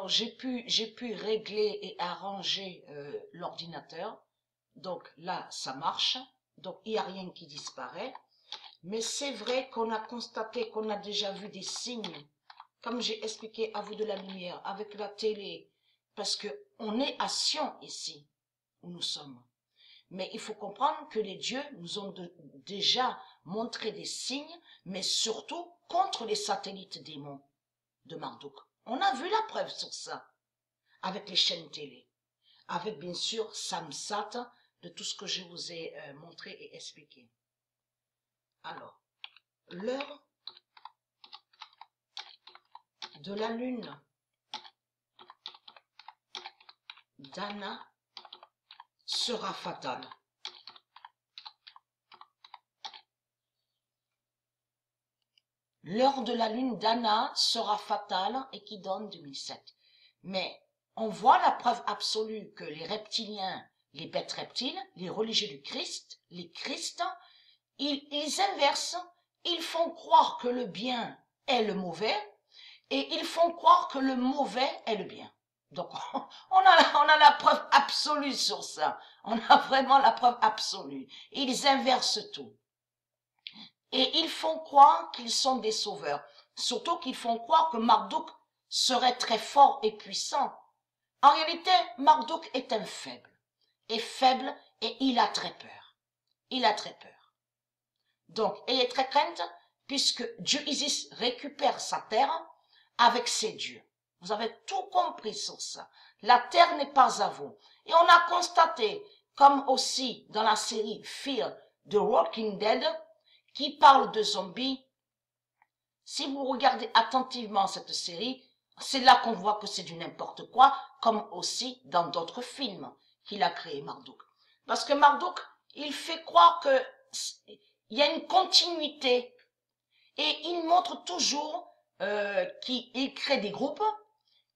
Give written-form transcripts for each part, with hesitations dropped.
J'ai pu régler et arranger l'ordinateur. Donc là, ça marche. Donc il n'y a rien qui disparaît. Mais c'est vrai qu'on a constaté qu'on a déjà vu des signes, comme j'ai expliqué à vous de la lumière, avec la télé, parce que on est à Sion ici, où nous sommes. Mais il faut comprendre que les dieux nous ont déjà montré des signes, mais surtout contre les satellites démons de Marduk. On a vu la preuve sur ça, avec les chaînes télé, avec bien sûr Samsat, de tout ce que je vous ai montré et expliqué. Alors, l'heure de la lune d'Anna sera fatale. L'heure de la lune d'Anna sera fatale et qui donne 2007. Mais on voit la preuve absolue que les reptiliens, les bêtes reptiles, les religieux du Christ, les Christ, ils inversent, ils font croire que le bien est le mauvais et ils font croire que le mauvais est le bien. Donc on a la preuve absolue sur ça. On a vraiment la preuve absolue. Ils inversent tout. Et ils font croire qu'ils sont des sauveurs. Surtout qu'ils font croire que Marduk serait très fort et puissant. En réalité, Marduk est un faible. Et il a très peur. Il a très peur. Donc, ayez très crainte, puisque Dieu Isis récupère sa terre avec ses dieux. Vous avez tout compris sur ça. La terre n'est pas à vous. Et on a constaté, comme aussi dans la série Fear the Walking Dead, qui parle de zombies. Si vous regardez attentivement cette série, c'est là qu'on voit que c'est du n'importe quoi, comme aussi dans d'autres films qu'il a créé Marduk. Parce que Marduk, il fait croire que il y a une continuité et il montre toujours qu'il crée des groupes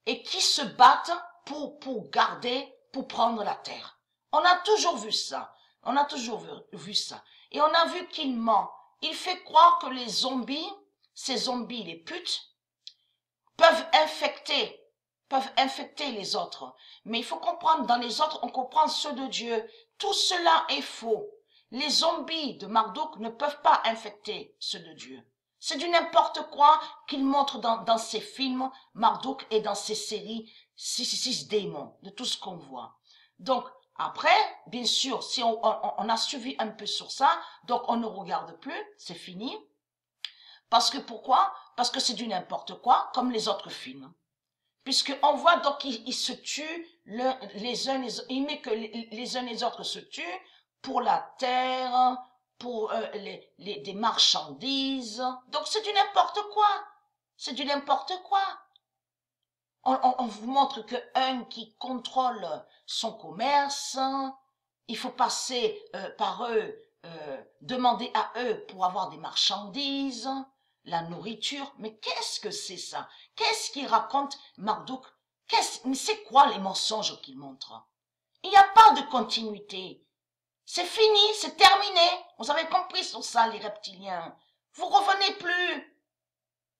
et qui se battent pour garder, pour prendre la terre. On a toujours vu ça. On a toujours vu ça. Et on a vu qu'il ment. Il fait croire que les zombies, ces zombies, les putes, peuvent infecter les autres. Mais il faut comprendre, dans les autres, on comprend ceux de Dieu. Tout cela est faux. Les zombies de Marduk ne peuvent pas infecter ceux de Dieu. C'est du n'importe quoi qu'il montre dans ses films, Marduk, et dans ses séries, 666 démons, de tout ce qu'on voit. Donc, après, bien sûr, si on a suivi un peu sur ça, donc on ne regarde plus, c'est fini. Parce que pourquoi? Parce que c'est du n'importe quoi, comme les autres films. Puisqu'on voit donc ils se tuent les uns les autres, il met que les uns les autres se tuent pour la terre, pour des marchandises. Donc c'est du n'importe quoi. C'est du n'importe quoi. On vous montre que un qui contrôle son commerce, il faut passer par eux, demander à eux pour avoir des marchandises, la nourriture. Mais qu'est-ce que c'est ça? Qu'est-ce qu'il raconte Marduk? Mais c'est quoi les mensonges qu'il montre? Il n'y a pas de continuité. C'est fini, c'est terminé. Vous avez compris sur ça, les reptiliens. Vous revenez plus.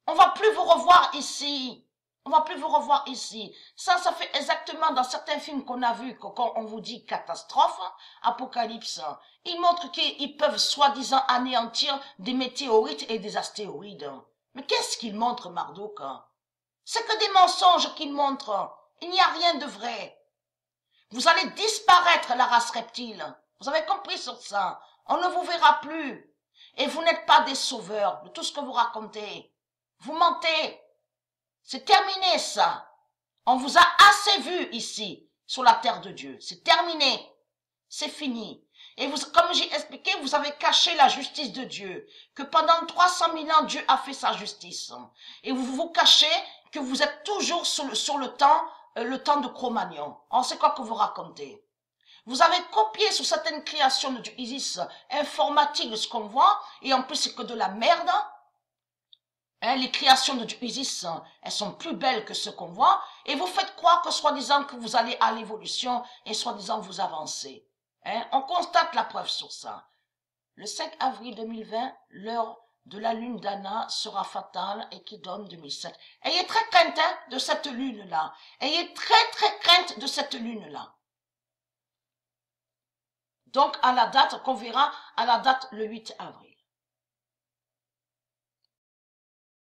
On va plus vous revoir ici. On va plus vous revoir ici. Ça fait exactement dans certains films qu'on a vus, quand on vous dit catastrophe, apocalypse. Ils montrent qu'ils peuvent soi-disant anéantir des météorites et des astéroïdes. Mais qu'est-ce qu'ils montrent, Marduk? C'est que des mensonges qu'ils montrent. Il n'y a rien de vrai. Vous allez disparaître, la race reptile. Vous avez compris sur ça. On ne vous verra plus. Et vous n'êtes pas des sauveurs de tout ce que vous racontez. Vous mentez. C'est terminé, ça. On vous a assez vu ici, sur la terre de Dieu. C'est terminé. C'est fini. Et vous, comme j'ai expliqué, vous avez caché la justice de Dieu. Que pendant 300 000 ans, Dieu a fait sa justice. Et vous vous cachez que vous êtes toujours sur le temps de Cro-Magnon. On sait quoi que vous racontez. Vous avez copié sur certaines créations de Dieu Isis informatique de ce qu'on voit, et en plus c'est que de la merde. Hein, les créations de Dieu Isis, elles sont plus belles que ce qu'on voit, et vous faites croire que soi-disant que vous allez à l'évolution, et soi-disant vous avancez. Hein, on constate la preuve sur ça. Le 5 avril 2020, l'heure de la lune d'Anna sera fatale et qui donne 2007. Ayez très crainte de cette lune-là. Ayez très crainte de cette lune-là. Donc, à la date qu'on verra, à la date le 8 avril.